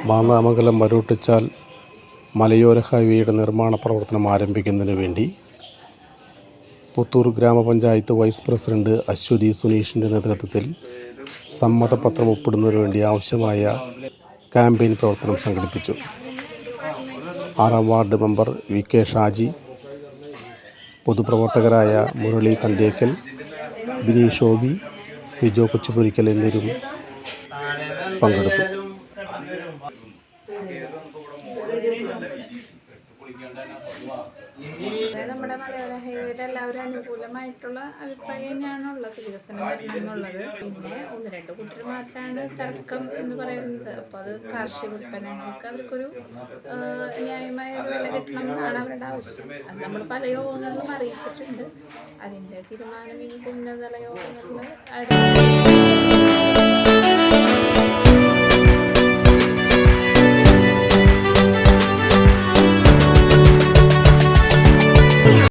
മാന്നാമംഗലം മരോട്ടിച്ചാൽ മലയോര ഹൈവേയുടെ നിർമ്മാണ പ്രവർത്തനം ആരംഭിക്കുന്നതിന് വേണ്ടി പുത്തൂർ ഗ്രാമപഞ്ചായത്ത് വൈസ് പ്രസിഡന്റ് അശ്വതി സുനീഷിൻ്റെ നേതൃത്വത്തിൽ സമ്മതപത്രം ഒപ്പിടുന്നതിന് വേണ്ടി ആവശ്യമായ ക്യാമ്പയിൻ പ്രവർത്തനം സംഘടിപ്പിച്ചു. 6-ാം വാർഡ് മെമ്പർ VK ഷാജി, പൊതുപ്രവർത്തകരായ മുരളി തണ്ടിയേക്കൽ, ബിനി ഷോബി, സിജോ കൊച്ചുപുരിക്കൽ എന്നിവരും പങ്കെടുത്തു. നമ്മുടെ മലയോര ഹൈവേയുടെ എല്ലാവരും അനുകൂലമായിട്ടുള്ള അഭിപ്രായം തന്നെയാണുള്ളത്. വികസനം വരണം എന്നുള്ളത്. പിന്നെ 1-2 കൂട്ടർ മാത്രമാണ് തർക്കം എന്ന് പറയുന്നത്. അപ്പോൾ അത് കാർഷിക ഉൽപ്പന്നങ്ങൾക്ക് അവർക്കൊരു ന്യായമായ വില കിട്ടണം എന്നാണ് അവരുടെ ആവശ്യം. അത് നമ്മൾ പല യോഗങ്ങളിലും അറിയിച്ചിട്ടുണ്ട്. അതിൻ്റെ തീരുമാനം ഇനി ഉന്നതതല യോഗങ്ങളിൽ